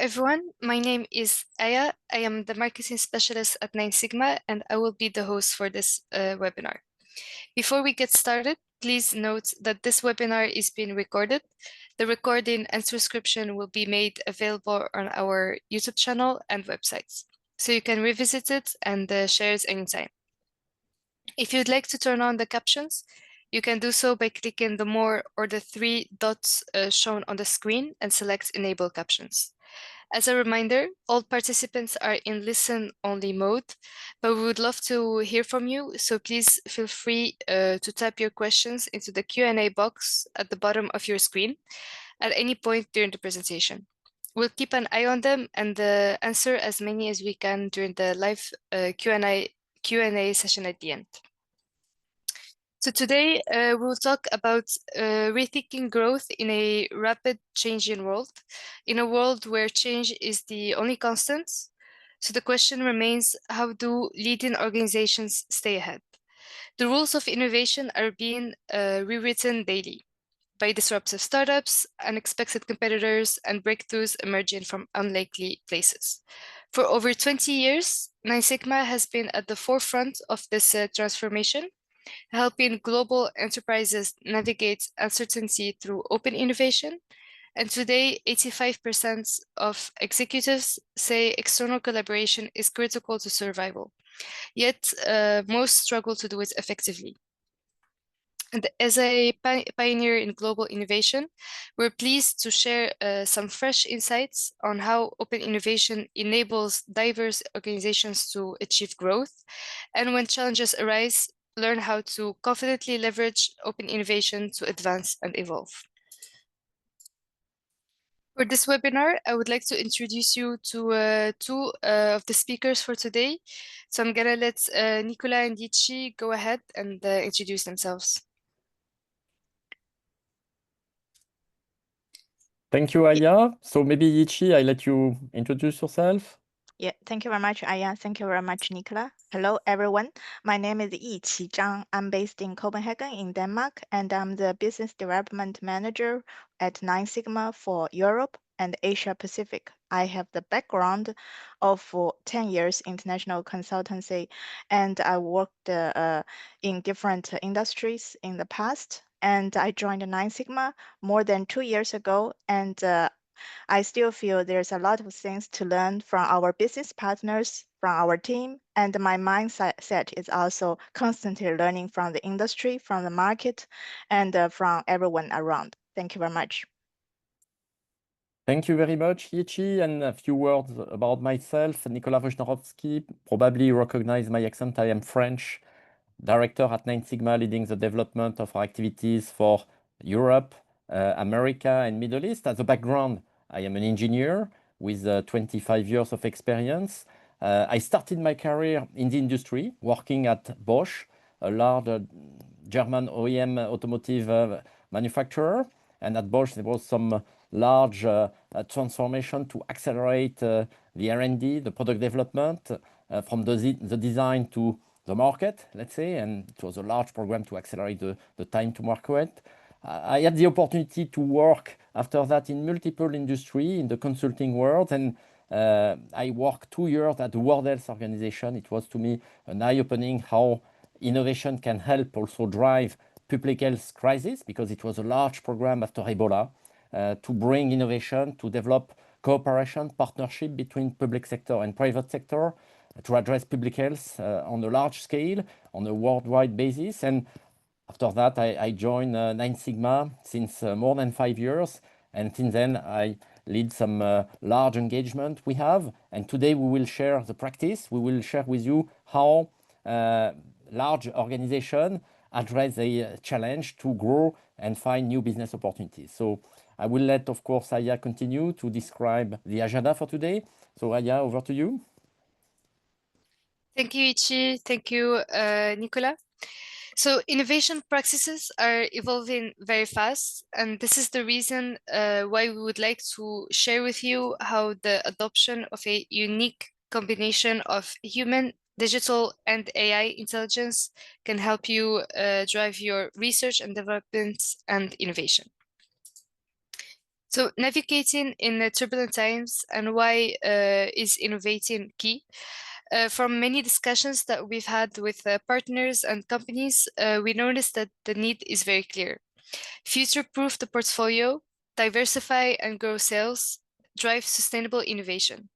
everyone, my name is Aya. I am the marketing specialist at 9 Sigma, and I will be the host for this webinar. Before we get started, please note that this webinar is being recorded. The recording and transcription will be made available on our YouTube channel and websites, so you can revisit it and share it anytime. If you'd like to turn on the captions, you can do so by clicking the more or the three dots shown on the screen and select Enable Captions. As a reminder, all participants are in listen-only mode, but we would love to hear from you, so please feel free to type your questions into the Q&A box at the bottom of your screen at any point during the presentation. We'll keep an eye on them and answer as many as we can during the live Q&A session at the end. So today we'll talk about rethinking growth in a rapid changing world, in a world where change is the only constant. So the question remains, how do leading organizations stay ahead? The rules of innovation are being rewritten daily by disruptive startups, unexpected competitors, and breakthroughs emerging from unlikely places. For over 20 years, 9 Sigma has been at the forefront of this transformation, helping global enterprises navigate uncertainty through open innovation. And today, 85% of executives say external collaboration is critical to survival. Yet, most struggle to do it effectively. And as a pioneer in global innovation, we're pleased to share some fresh insights on how open innovation enables diverse organizations to achieve growth. And when challenges arise, learn how to confidently leverage open innovation to advance and evolve. For this webinar, I would like to introduce you to two of the speakers for today. So I'm gonna let Nicola and Yichi go ahead and introduce themselves. Thank you, Aya. So maybe Yichi, I let you introduce yourself. Yeah, thank you very much, Aya. Thank you very much, Nicola. Hello, everyone. My name is Yiqi Zhang. I'm based in Copenhagen in Denmark, and I'm the Business Development Manager at 9 Sigma for Europe and Asia Pacific. I have the background of 10 years international consultancy, and I worked in different industries in the past. And I joined 9 Sigma more than 2 years ago, and I still feel there's a lot of things to learn from our business partners, from our team, and my mindset is also constantly learning from the industry, from the market, and from everyone around. Thank you very much. Thank you very much, Yichi. And a few words about myself. Nicolas Wojnarowski, probably recognize my accent. I am French, director at 9 Sigma, leading the development of our activities for Europe, America, and Middle East. As a background, I am an engineer with 25 years of experience. I started my career in the industry, working at Bosch, a large German OEM automotive manufacturer. And at Bosch, there was some large transformation to accelerate the R&D, the product development, from the design to the market, let's say, and it was a large program to accelerate the time to market. I had the opportunity to work after that in multiple industries in the consulting world, and I worked 2 years at the World Health Organization. It was to me an eye-opening how innovation can help also drive public health crisis, because it was a large program after Ebola to bring innovation, to develop cooperation, partnership between public sector and private sector to address public health on a large scale, on a worldwide basis. And after that, I joined 9 Sigma since more than 5 years. And since then, I lead some large engagement we have. And today we will share the practice. We will share with you how large organizations address the challenge to grow and find new business opportunities. So I will let, of course, Aya continue to describe the agenda for today. So Aya, over to you. Thank you, Ichi. Thank you, Nicola. So innovation practices are evolving very fast, and this is the reason why we would like to share with you how the adoption of a unique combination of human, digital, and AI intelligence can help you drive your research and development and innovation. So navigating in turbulent times and why is innovating key? From many discussions that we've had with partners and companies, we noticed that the need is very clear. Future-proof the portfolio, diversify and grow sales, drive sustainable innovation.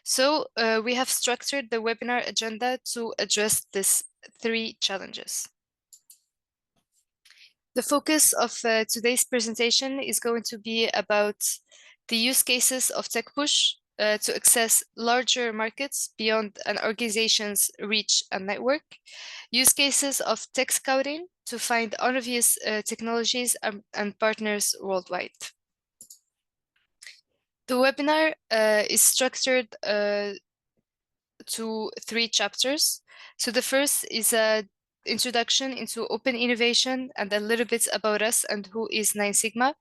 So we have structured the webinar agenda to address these three challenges. The focus of today's presentation is going to be about the use cases of Tech Push to access larger markets beyond an organization's reach and network, use cases of tech scouting to find obvious technologies and partners worldwide. The webinar is structured to 3 chapters. So the first is a introduction into open innovation and a little bit about us and who is 9 Sigma.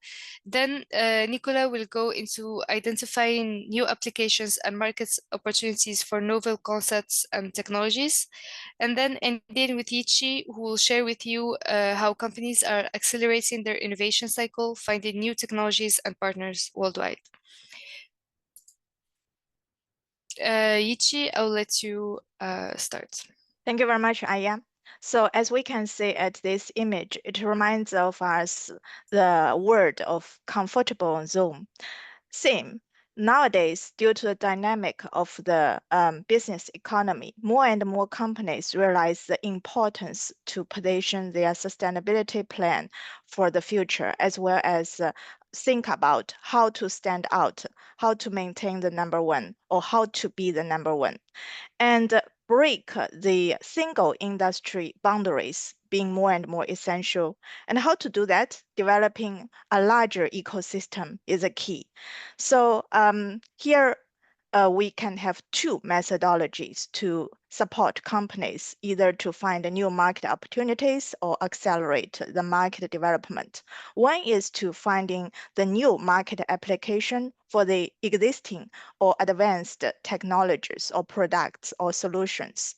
Then Nicola will go into identifying new applications and market opportunities for novel concepts and technologies. And then ending with Yichi, who will share with you how companies are accelerating their innovation cycle, finding new technologies and partners worldwide. Yichi, I'll let you start. Thank you very much, Aya. So as we can see at this image, it reminds of us the word of comfortable zone. Same. Nowadays, due to the dynamic of the business economy, more and more companies realize the importance to position their sustainability plan for the future, as well as think about how to stand out, how to maintain the number one, or how to be the number one. And break the single industry boundaries being more and more essential. And how to do that? Developing a larger ecosystem is a key. So here we can have 2 methodologies to support companies, either to find new market opportunities or accelerate the market development. One is to finding the new market application for the existing or advanced technologies or products or solutions.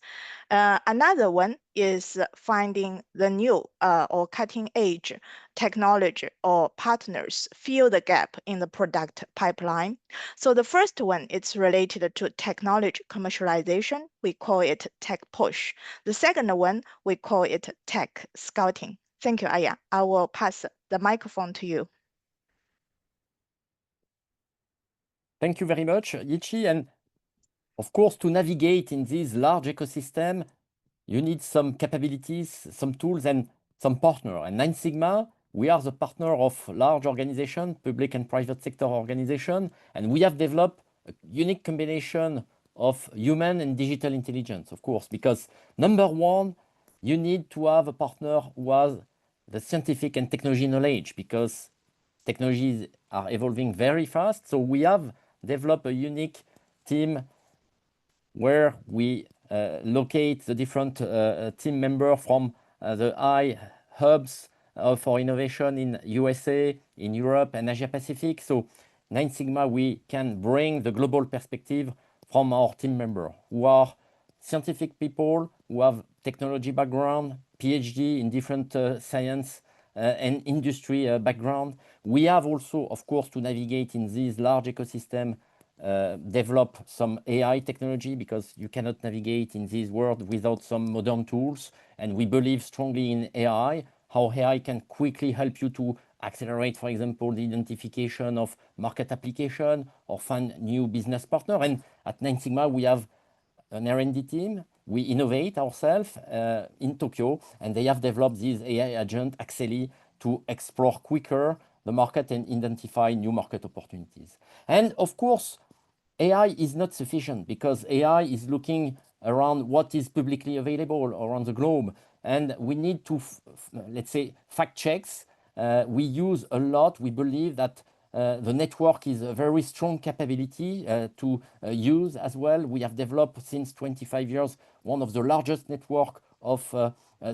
Another one is finding the new or cutting edge technology or partners fill the gap in the product pipeline. So the first one, it's related to technology commercialization. We call it tech push. The second one, we call it tech scouting. Thank you, Aya. I will pass the microphone to you. Thank you very much, Yichi. And of course, to navigate in this large ecosystem, you need some capabilities, some tools, and some partner. And 9 Sigma, we are the partner of large organizations, public and private sector organizations, and we have developed a unique combination of human and digital intelligence, of course, because number one, you need to have a partner who has the scientific and technology knowledge, because technologies are evolving very fast. So we have developed a unique team where we locate the different team members from the high hubs for innovation in USA, in Europe, and Asia Pacific. So 9 Sigma, we can bring the global perspective from our team members, who are scientific people, who have technology background, PhD in different science and industry background. We have also, of course, to navigate in this large ecosystem, develop some AI technology, because you cannot navigate in this world without some modern tools. And we believe strongly in AI, how AI can quickly help you to accelerate, for example, the identification of market application or find new business partner. And at 9 Sigma, we have an R&D team. We innovate ourselves in Tokyo, and they have developed this AI agent, Axeli, to explore quicker the market and identify new market opportunities. And of course, AI is not sufficient, because AI is looking around what is publicly available around the globe. And we need to, let's say, fact checks. We use a lot. We believe that the network is a very strong capability to use as well. We have developed since 25 years one of the largest network of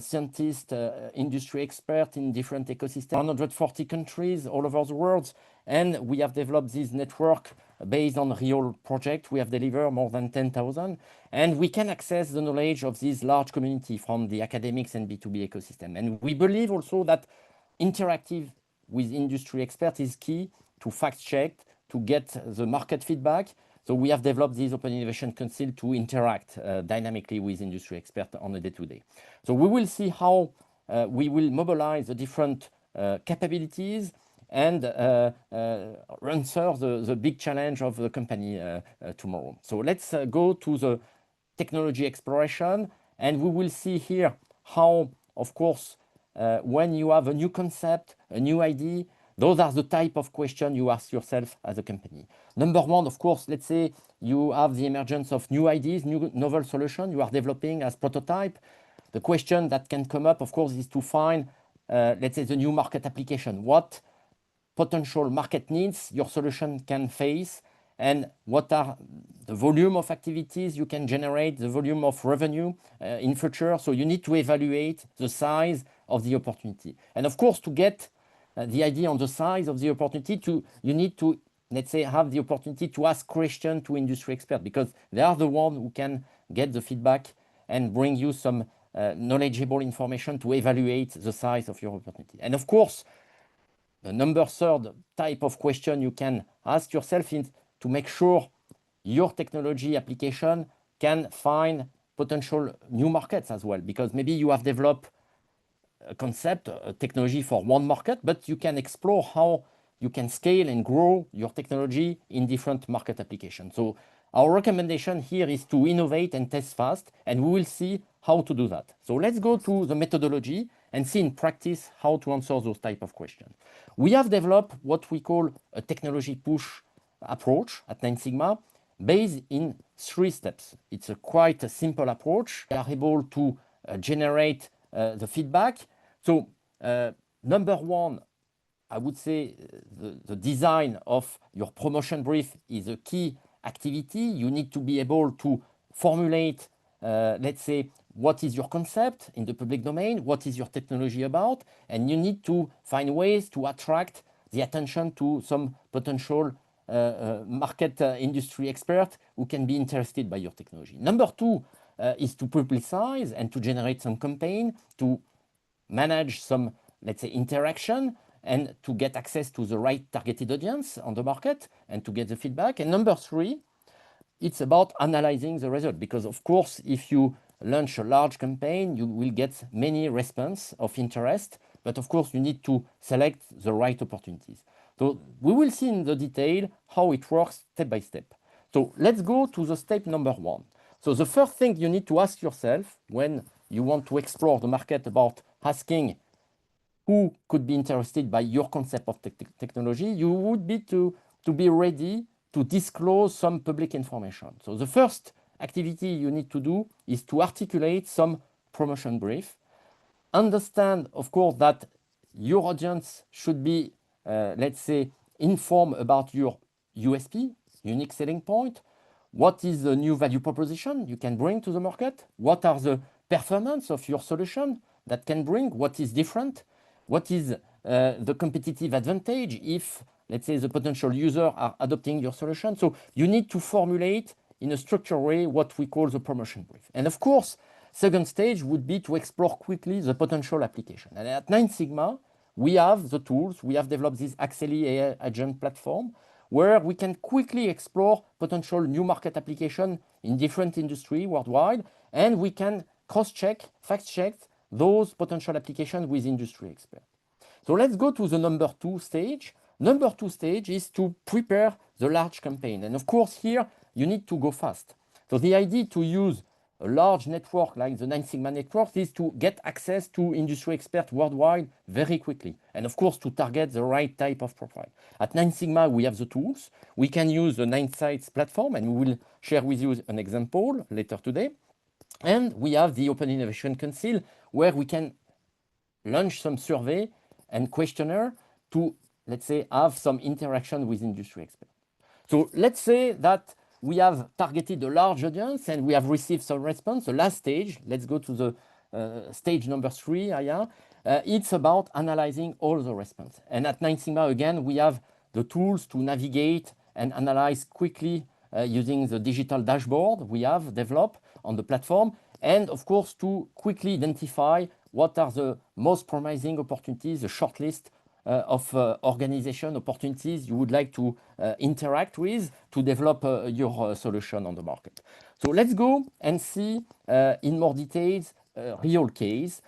scientists, industry experts in different ecosystems, 140 countries all over the world. And we have developed this network based on real projects. We have delivered more than 10,000. And we can access the knowledge of this large community from the academics and B2B ecosystem. And we believe also that interactive with industry experts is key to fact check, to get the market feedback. So we have developed this Open Innovation Council to interact dynamically with industry experts on a day-to-day. So we will see how we will mobilize the different capabilities and answer the big challenge of the company tomorrow. So let's go to the technology exploration, and we will see here how, of course, when you have a new concept, a new idea, those are the type of question you ask yourself as a company. Number one, of course, let's say you have the emergence of new ideas, new novel solution you are developing as prototype. The question that can come up, of course, is to find, let's say, the new market application. What potential market needs your solution can face, and what are the volume of activities you can generate, the volume of revenue in future. So you need to evaluate the size of the opportunity. And of course, to get the idea on the size of the opportunity, you need to, let's say, have the opportunity to ask questions to industry experts, because they are the ones who can get the feedback and bring you some knowledgeable information to evaluate the size of your opportunity. And of course, the third type of question you can ask yourself is to make sure your technology application can find potential new markets as well, because maybe you have developed a concept, a technology for one market, but you can explore how you can scale and grow your technology in different market applications. So our recommendation here is to innovate and test fast, and we will see how to do that. So let's go to the methodology and see in practice how to answer those type of questions. We have developed what we call a technology push approach at 9 Sigma, based in 3 steps. It's a quite a simple approach. We are able to generate the feedback. So number one, I would say the design of your promotion brief is a key activity. You need to be able to formulate, let's say, what is your concept in the public domain, what is your technology about, and you need to find ways to attract the attention to some potential market industry expert who can be interested by your technology. Number two is to publicize and to generate some campaign, to manage some, let's say, interaction, and to get access to the right targeted audience on the market and to get the feedback. And number three, it's about analyzing the result, because of course, if you launch a large campaign, you will get many responses of interest, but of course, you need to select the right opportunities. So we will see in the detail how it works step by step. So let's go to the step number one. So the first thing you need to ask yourself when you want to explore the market, about asking who could be interested by your concept of technology, you would be to be ready to disclose some public information. So the first activity you need to do is to articulate some promotion brief. Understand, of course, that your audience should be, let's say, informed about your USP, unique selling point. What is the new value proposition you can bring to the market? What are the performance of your solution that can bring? What is different? What is the competitive advantage if, let's say, the potential users are adopting your solution? So you need to formulate in a structured way what we call the promotion brief. And of course, second stage would be to explore quickly the potential application. And at 9 Sigma, we have the tools. We have developed this Axeli AI agent platform where we can quickly explore potential new market application in different industries worldwide, and we can cross-check, fact-check those potential applications with industry experts. So let's go to the number two stage. Number two stage is to prepare the large campaign. And of course, here you need to go fast. So the idea to use a large network like the 9 Sigma network is to get access to industry experts worldwide very quickly. And of course, to target the right type of profile. At 9 Sigma, we have the tools. We can use the 9 Sites platform, and we will share with you an example later today. And we have the Open Innovation Council, where we can launch some survey and questionnaire to, let's say, have some interaction with industry experts. So let's say that we have targeted a large audience and we have received some response. The last stage, let's go to the stage number 3, Aya. It's about analyzing all the response. And at 9 Sigma, again, we have the tools to navigate and analyze quickly using the digital dashboard we have developed on the platform. And of course, to quickly identify what are the most promising opportunities, the shortlist of organization opportunities you would like to interact with to develop your solution on the market. So let's go and see in more details real case.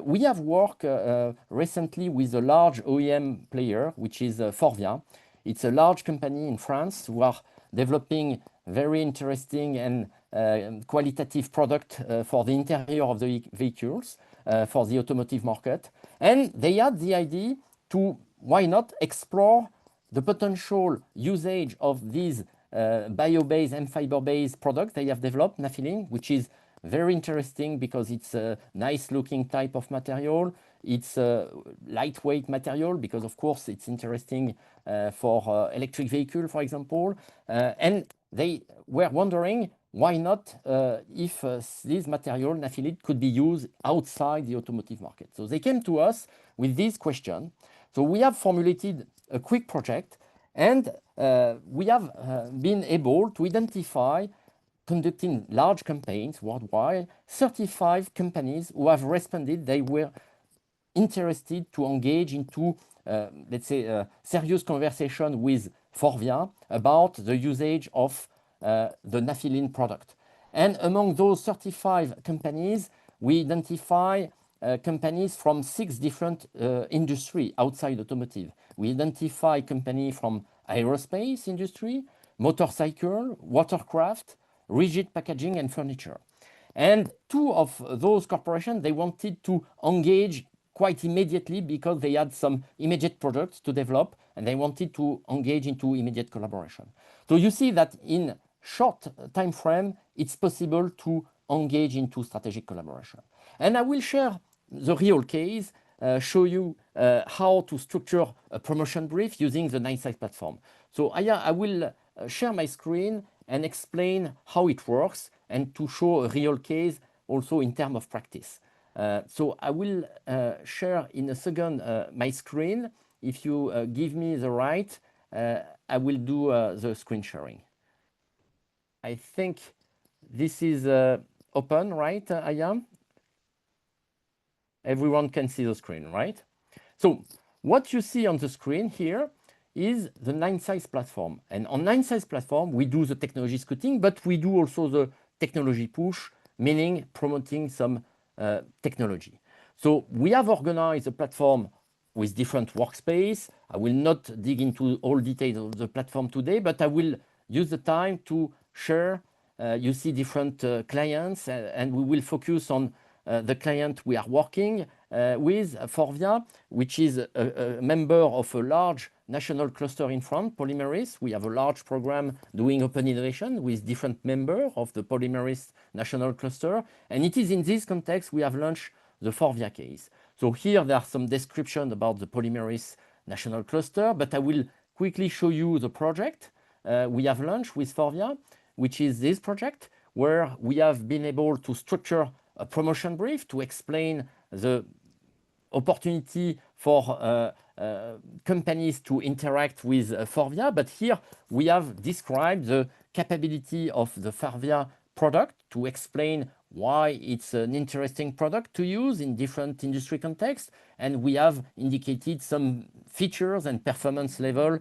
We have worked recently with a large OEM player, which is Forvia. It's a large company in France who are developing very interesting and qualitative product for the interior of the vehicles for the automotive market. And they had the idea to, why not, explore the potential usage of these bio-based and fiber-based products they have developed, naphthalene, which is very interesting because it's a nice-looking type of material. It's a lightweight material because, of course, it's interesting for electric vehicle, for example. And they were wondering why not if this material, naphthalene, could be used outside the automotive market. So they came to us with this question. So we have formulated a quick project, and we have been able to identify, conducting large campaigns worldwide, 35 companies who have responded. They were interested to engage into, let's say, a serious conversation with Forvia about the usage of the naphthalene product. And among those 35 companies, we identify companies from 6 different industries outside automotive. We identify companies from aerospace industry, motorcycle, watercraft, rigid packaging, and furniture. And 2 of those corporations, they wanted to engage quite immediately because they had some immediate products to develop and they wanted to engage into immediate collaboration. So you see that in short time frame, it's possible to engage into strategic collaboration. And I will share the real case, show you how to structure a promotion brief using the 9size platform. So I will share my screen and explain how it works and to show a real case also in terms of practice. So I will share in a second my screen. If you give me the right, I will do the screen sharing. I think this is open, right, Aya? Everyone can see the screen, right? So what you see on the screen here is the 9size platform. And on 9size platform, we do the technology scouting, but we do also the technology push, meaning promoting some technology. So we have organized a platform with different workspace. I will not dig into all details of the platform today, but I will use the time to share. You see different clients, and we will focus on the client we are working with, Forvia, which is a member of a large national cluster in France, Polymeris. We have a large program doing open innovation with different members of the Polymeris national cluster. And it is in this context we have launched the Forvia case. So here there are some description about the Polymeris national cluster, but I will quickly show you the project we have launched with Forvia, which is this project where we have been able to structure a promotion brief to explain the opportunity for companies to interact with Forvia. But here we have described the capability of the Forvia product to explain why it's an interesting product to use in different industry contexts. And we have indicated some features and performance level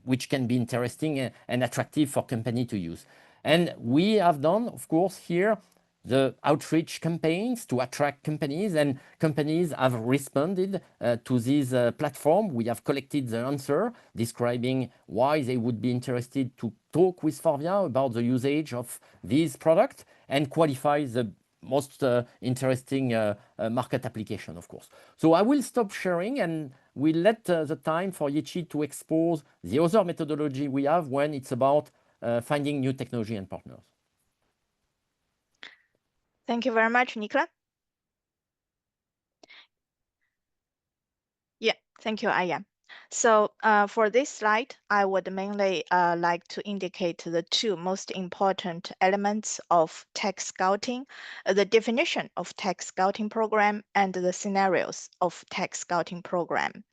which can be interesting and attractive for company to use. And we have done, of course, here the outreach campaigns to attract companies, and companies have responded to this platform. We have collected the answer describing why they would be interested to talk with Forvia about the usage of this product and qualify the most interesting market application, of course. So I will stop sharing and we'll let the time for Yechi to expose the other methodology we have when it's about finding new technology and partners. Thank you very much, Nicolas. Yeah, thank you, Aya. So for this slide, I would mainly like to indicate the two most important elements of tech scouting, the definition of tech scouting program and the scenarios of tech scouting program.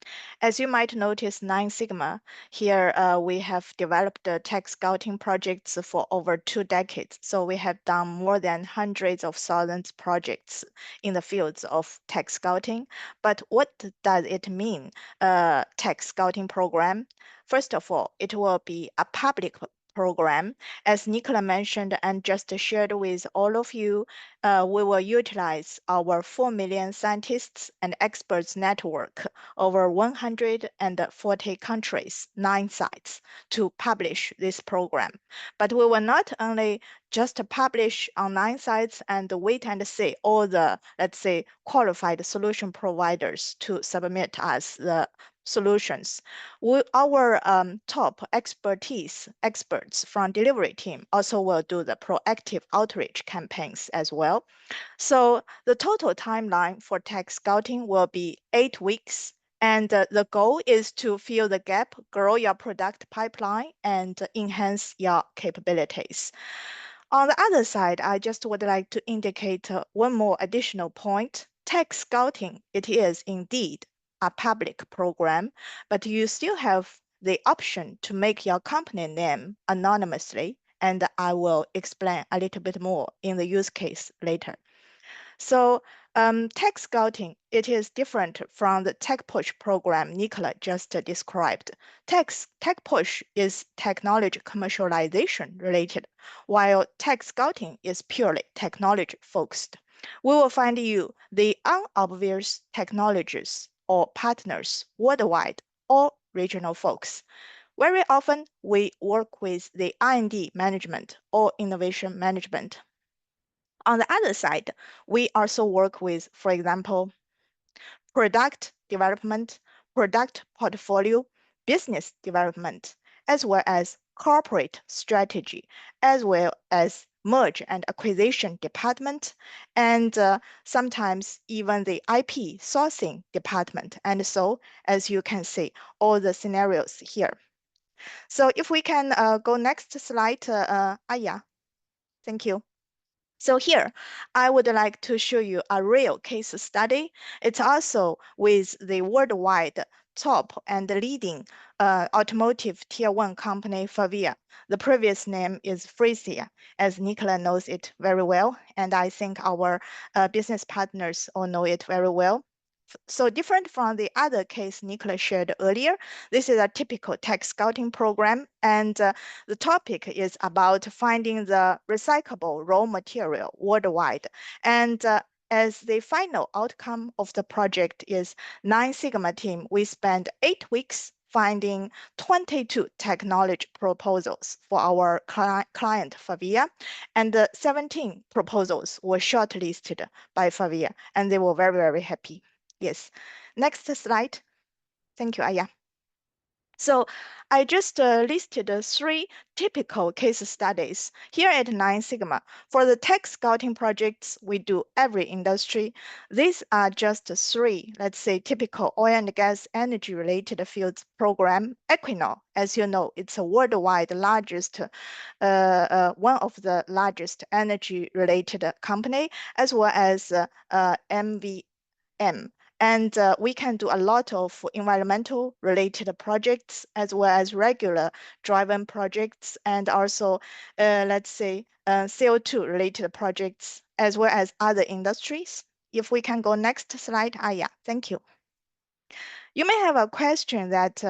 As you might notice, Nine Sigma, here we have developed the tech scouting projects for over 2 decades. So we have done more than hundreds of thousands projects in the fields of tech scouting. But what does it mean? Tech scouting program. First of all, it will be a public program. As Nicola mentioned and just shared with all of you, we will utilize our 4 million scientists and experts network over 140 countries, 9 sites, to publish this program. But we will not only just publish on 9 sites and wait and see all the, let's say, qualified solution providers to submit us the solutions. Our top experts from delivery team also will do the proactive outreach campaigns as well. So the total timeline for tech scouting will be 8 weeks. And the goal is to fill the gap, grow your product pipeline, and enhance your capabilities. On the other side, I just would like to indicate one more additional point. Tech scouting, it is indeed a public program, but you still have the option to make your company name anonymously, and I will explain a little bit more in the use case later. So tech scouting, it is different from the tech push program Nicola just described. Tech push is technology commercialization related, while tech scouting is purely technology focused. We will find you the unobvious technologies or partners worldwide or regional folks. Very often, we work with the R&D management or innovation management. On the other side, we also work with, for example, product development, product portfolio, business development, as well as corporate strategy, as well as merge and acquisition department, and sometimes even the IP sourcing department. And so, as you can see, all the scenarios here. So if we can go next slide, Aya, thank you. So here, I would like to show you a real case study. It's also with the worldwide top and leading automotive tier 1 company, Faurecia. The previous name is Frisia, as Nicola knows it very well, and I think our business partners all know it very well. So different from the other case Nicola shared earlier, this is a typical tech scouting program, and the topic is about finding the recyclable raw material worldwide. And as the final outcome of the project is Nine Sigma team, we spent 8 weeks finding 22 technology proposals for our client Faurecia, and 17 proposals were shortlisted by Faurecia, and they were very, very happy. Yes. Next slide. Thank you, Aya. So I just listed 3 typical case studies here at Nine Sigma. For the tech scouting projects, we do every industry. These are just 3, let's say, typical oil and gas energy related fields program. Equinor, as you know, it's a worldwide largest, one of the largest energy related company, as well as MVM. And we can do a lot of environmental related projects as well as regular driven projects, and also, let's say, CO2 related projects, as well as other industries. If we can go next slide, yeah, thank you. You may have a question that,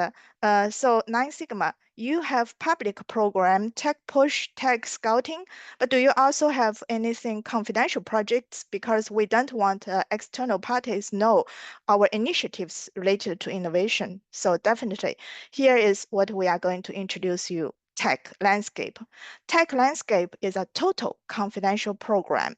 so Nine Sigma, you have public program, tech push, tech scouting, but do you also have anything confidential projects? Because we don't want external parties know our initiatives related to innovation. So definitely, here is what we are going to introduce you. Tech Landscape. Tech Landscape is a total confidential program.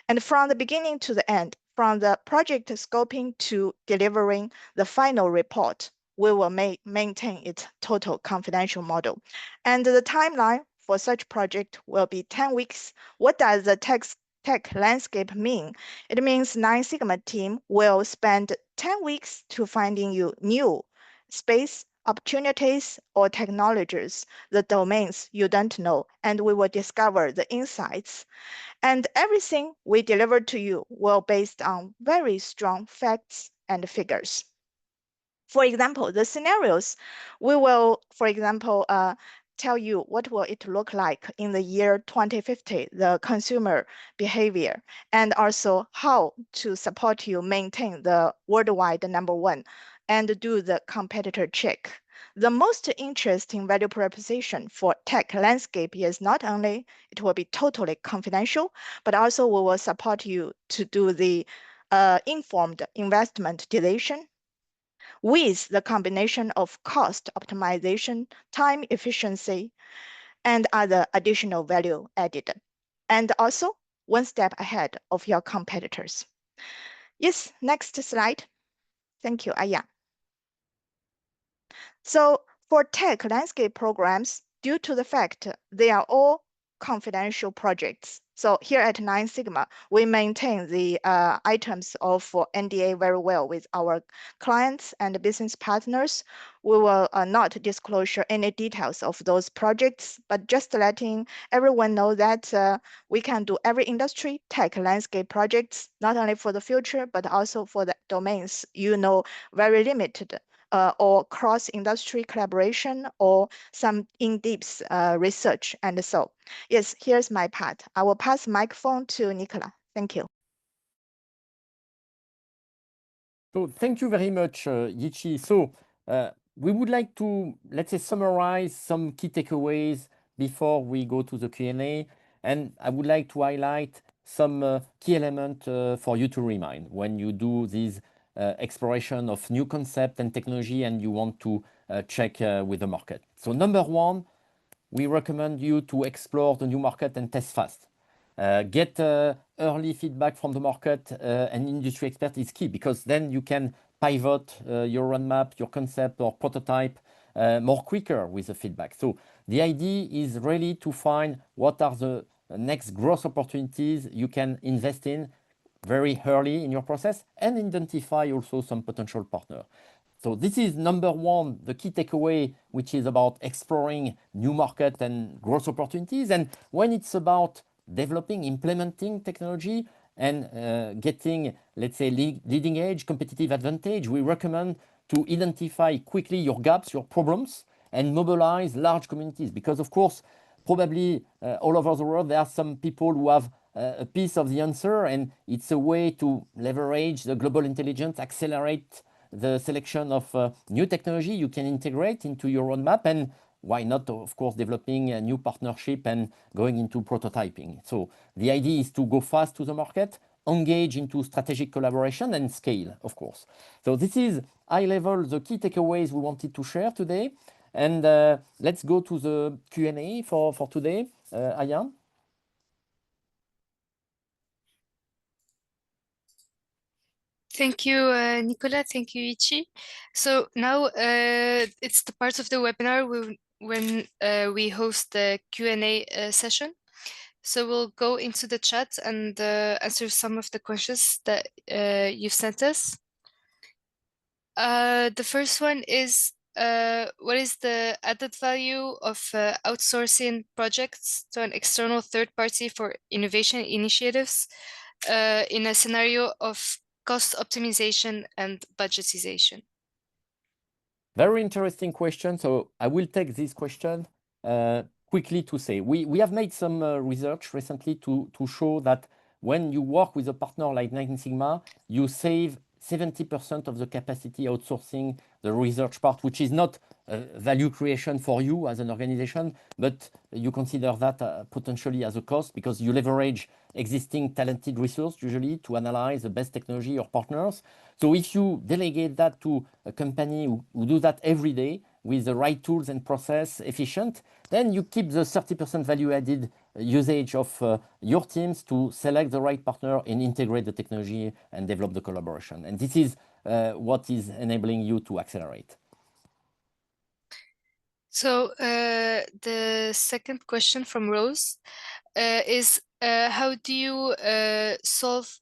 And from the beginning to the end, from the project scoping to delivering the final report, we will maintain its total confidential model. And the timeline for such project will be 10 weeks. What does the tech landscape mean? It means Nine Sigma team will spend 10 weeks to finding you new space, opportunities, or technologies, the domains you don't know, and we will discover the insights. And everything we deliver to you will be based on very strong facts and figures. For example, the scenarios, we will, for example, tell you what will it look like in the year 2050, the consumer behavior, and also how to support you maintain the worldwide #1 and do the competitor check. The most interesting value proposition for tech landscape is not only it will be totally confidential, but also we will support you to do the informed investment decision with the combination of cost optimization, time efficiency, and other additional value added, and also one step ahead of your competitors. Yes, next slide. Thank you, Aya. So for tech landscape programs, due to the fact they are all confidential projects, so here at 9 Sigma, we maintain the items of NDA very well with our clients and business partners. We will not disclose any details of those projects, but just letting everyone know that we can do every industry tech landscape projects, not only for the future, but also for the domains, very limited or cross-industry collaboration or some in-depth research. And so, yes, here's my part. I will pass the microphone to Nicola. Thank you. So thank you very much, Yichi. So we would like to, let's say, summarize some key takeaways before we go to the Q&A. And I would like to highlight some key elements for you to remind when you do this exploration of new concept and technology and you want to check with the market. So number one, we recommend you to explore the new market and test fast. Get early feedback from the market and industry expert is key, because then you can pivot your roadmap, your concept or prototype more quicker with the feedback. So the idea is really to find what are the next growth opportunities you can invest in very early in your process and identify also some potential partner. So this is number one, the key takeaway, which is about exploring new market and growth opportunities. And when it's about developing, implementing technology and getting, let's say, leading edge competitive advantage, we recommend to identify quickly your gaps, your problems, and mobilize large communities. Because of course, probably all over the world, there are some people who have a piece of the answer, and it's a way to leverage the global intelligence, accelerate the selection of new technology you can integrate into your roadmap, and why not, of course, developing a new partnership and going into prototyping. So the idea is to go fast to the market, engage into strategic collaboration and scale, of course. So this is high level, the key takeaways we wanted to share today. And let's go to the Q&A for today. Aya? Thank you, Nicola. Thank you, Ichi. So now it's the part of the webinar when we host the Q&A session. So we'll go into the chat and answer some of the questions that you've sent us. The first one is, what is the added value of outsourcing projects to an external third party for innovation initiatives in a scenario of cost optimization and budgetization? Very interesting question. So I will take this question quickly to say, we have made some research recently to show that when you work with a partner like 9 Sigma, you save 70% of the capacity outsourcing the research part, which is not value creation for you as an organization, but you consider that potentially as a cost, because you leverage existing talented resource usually to analyze the best technology or partners. So if you delegate that to a company who do that every day with the right tools and process efficient, then you keep the 30% value added usage of your teams to select the right partner and integrate the technology and develop the collaboration. And this is what is enabling you to accelerate. So the second question from Rose is, how do you solve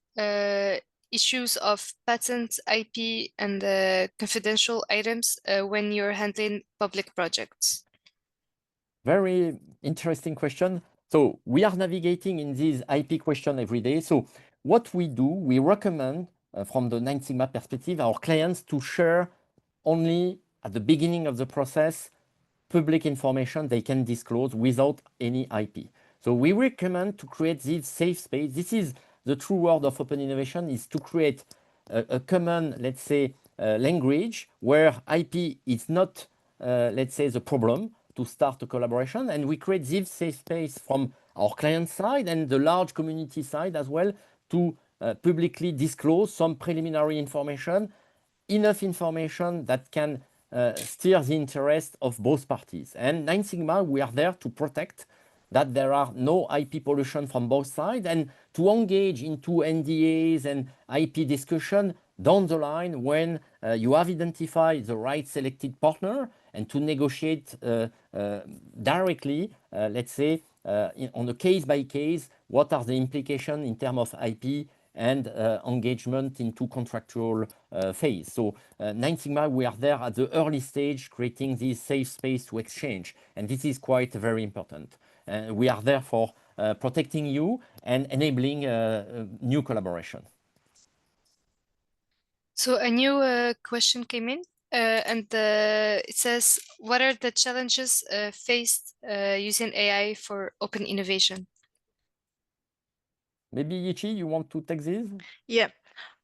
issues of patents, IP, and confidential items when you're handling public projects? Very interesting question. So we are navigating in this IP question every day. So what we do, we recommend from the Nine Sigma perspective, our clients to share only at the beginning of the process public information they can disclose without any IP. So we recommend to create this safe space. This is the true word of open innovation, is to create a common, let's say, language where IP is not, let's say, the problem to start a collaboration. And we create this safe space from our client side and the large community side as well to publicly disclose some preliminary information, enough information that can steer the interest of both parties. And Nine Sigma, we are there to protect that there are no IP pollution from both sides and to engage into NDAs and IP discussion down the line when you have identified the right selected partner and to negotiate directly, let's say, on a case by case, what are the implications in terms of IP and engagement into contractual phase. So Nine Sigma, we are there at the early stage creating this safe space to exchange. And this is quite very important. We are there for protecting you and enabling new collaboration. So a new question came in, and it says, what are the challenges faced using AI for open innovation? Maybe Yichi, you want to take this? Yeah.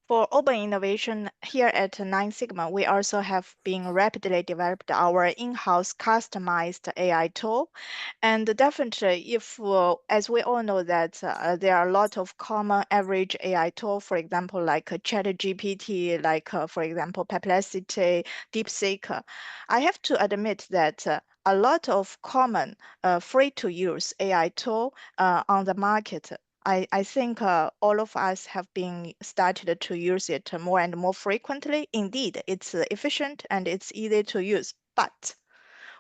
For open innovation, here at Nine Sigma, we also have been rapidly developed our in-house customized AI tool. And definitely, if, as we all know that there are a lot of common average AI tool, for example, like ChatGPT, like, for example, Perplexity, DeepSeek, I have to admit that a lot of common free-to-use AI tool on the market, I think all of us have been started to use it more and more frequently. Indeed, it's efficient and it's easy to use. But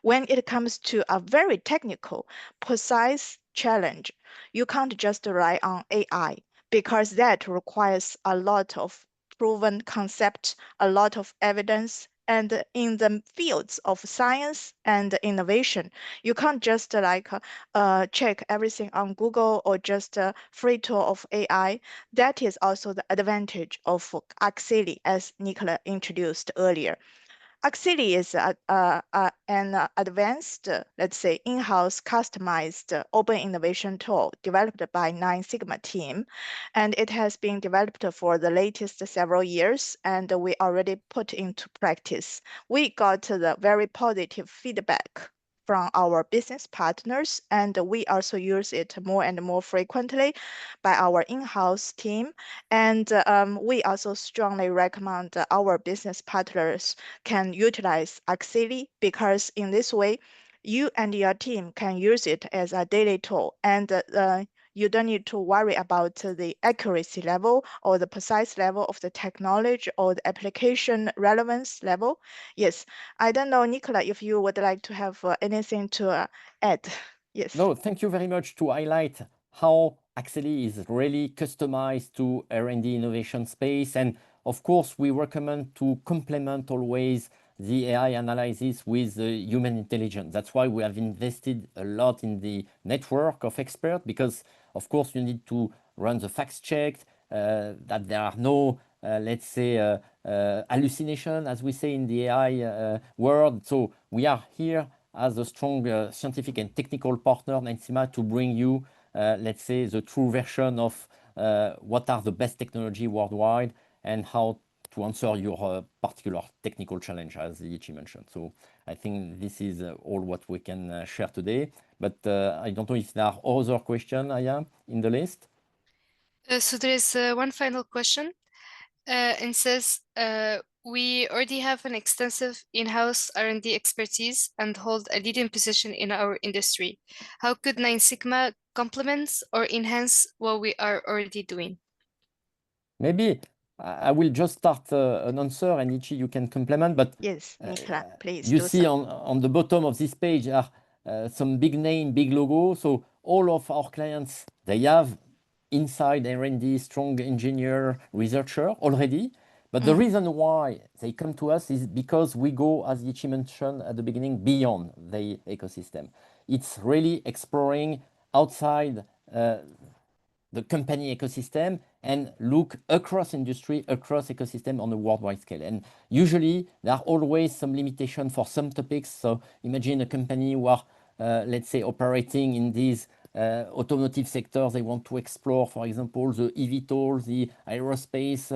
when it comes to a very technical, precise challenge, you can't just rely on AI because that requires a lot of proven concept, a lot of evidence. And in the fields of science and innovation, you can't just check everything on Google or just free tool of AI. That is also the advantage of Axeli, as Nicola introduced earlier. Axeli is an advanced, let's say, in-house customized open innovation tool developed by Nine Sigma team. And it has been developed for the latest several years, and we already put into practice. We got the very positive feedback from our business partners, and we also use it more and more frequently by our in-house team. And we also strongly recommend our business partners can utilize Axeli because in this way, you and your team can use it as a daily tool, and you don't need to worry about the accuracy level or the precise level of the technology or the application relevance level. Yes, I don't know, Nicola, if you would like to have anything to add. Yes. No, thank you very much to highlight how Axeli is really customized to R&D innovation space. And of course, we recommend to complement always the AI analysis with human intelligence. That's why we have invested a lot in the network of experts, because of course you need to run the facts check, that there are no, let's say, hallucination, as we say in the AI world. So we are here as a strong scientific and technical partner, Nine Sigma, to bring you, let's say, the true version of what are the best technology worldwide and how to answer your particular technical challenge, as Yichi mentioned. So I think this is all what we can share today. But I don't know if there are other questions, Aya, in the list. So there is one final question, and says, we already have an extensive in-house R&D expertise and hold a leading position in our industry. How could Nine Sigma complement or enhance what we are already doing? Maybe I will just start an answer, and Ichi, you can complement. But yes, Nicola, please you do see so. on the bottom of this page are some big name, big logo. So all of our clients, they have inside R&D, strong engineer, researcher already. But the reason why they come to us is because we go, as Yichi mentioned at the beginning, beyond the ecosystem. It's really exploring outside the company ecosystem and look across industry, across ecosystem on a worldwide scale. And usually there are always some limitation for some topics. So imagine a company who are, let's say, operating in these automotive sectors. They want to explore, for example, the eVTOL, the aerospace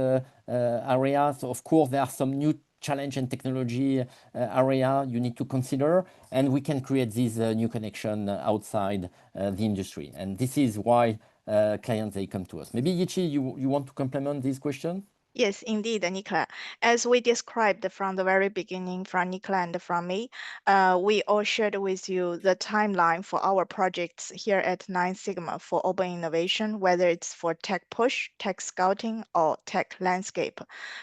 area. So of course, there are some new challenge and technology area you need to consider, and we can create this new connection outside the industry. And this is why clients, they come to us. Maybe Yichi, you want to complement this question? Yes, indeed, Nicola. As we described from the very beginning from Nicola and from me, we all shared with you the timeline for our projects here at 9Sigma for open innovation, whether it's for tech push, tech scouting, or tech landscape.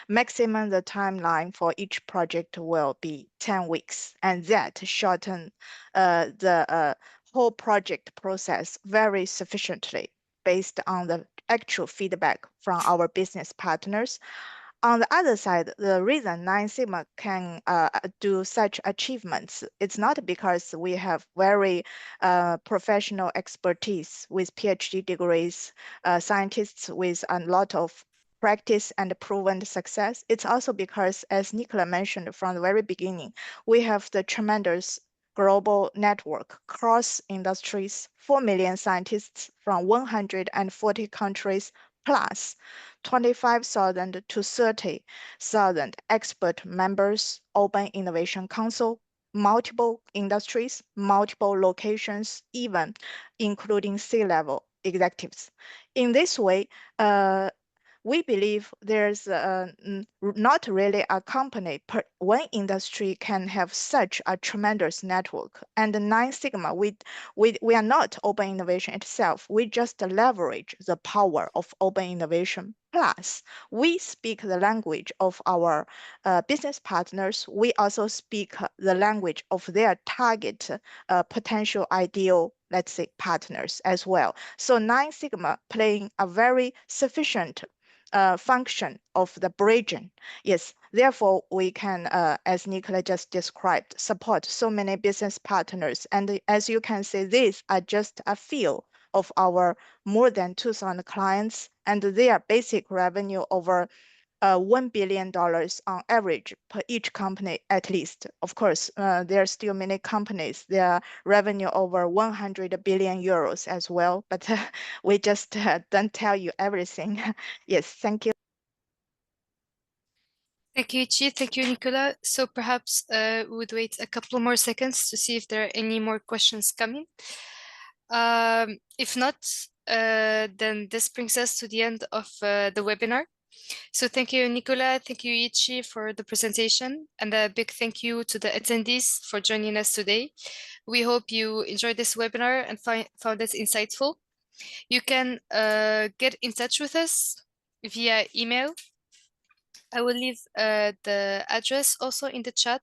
Maximum the timeline for each project will be 10 weeks, and that shorten the whole project process very sufficiently based on the actual feedback from our business partners. On the other side, the reason 9Sigma can do such achievements, it's not because we have very professional expertise with PhD degrees, scientists with a lot of practice and proven success. It's also because, as Nicola mentioned from the very beginning, we have the tremendous global network cross industries, 4 million scientists from 140 countries, plus 25,000 to 30,000 expert members, Open Innovation Council, multiple industries, multiple locations, even including C-level executives. In this way, we believe there's not really a company per one industry can have such a tremendous network. And 9Sigma, we are not open innovation itself. We just leverage the power of open innovation. Plus, we speak the language of our business partners. We also speak the language of their target potential ideal, let's say, partners as well. So 9Sigma playing a very sufficient function of the bridging. Yes, therefore we can, as Nicola just described, support so many business partners. And as you can see, these are just a few of our more than 2,000 clients, and their basic revenue over $1 billion on average per each company at least. Of course, there are still many companies, their revenue over 100 billion euros as well, but we just don't tell you everything. Yes, thank you. Thank you, Chi. Thank you, Nicola. So perhaps we would wait a couple more seconds to see if there are any more questions coming. If not, then this brings us to the end of the webinar. So thank you, Nicola. Thank you, Ichi, for the presentation. And a big thank you to the attendees for joining us today. We hope you enjoyed this webinar and found it insightful. You can get in touch with us via email. I will leave the address also in the chat.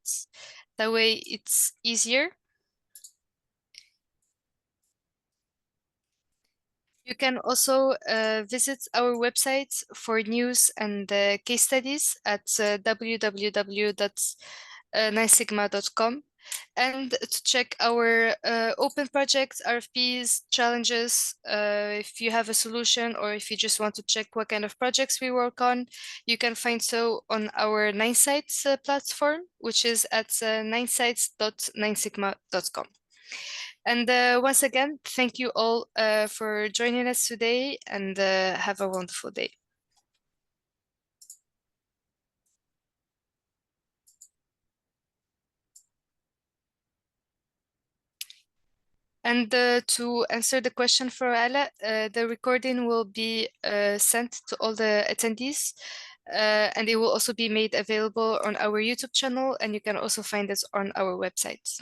That way it's easier. You can also visit our website for news and case studies at www.9sigma.com, and to check our open projects, RFPs, challenges. If you have a solution or if you just want to check what kind of projects we work on, you can find so on our 9sites platform, which is at 9sites.9sigma.com. And once again, thank you all for joining us today, and have a wonderful day. And to answer the question for Ala, the recording will be sent to all the attendees, and it will also be made available on our YouTube channel, and you can also find it on our website.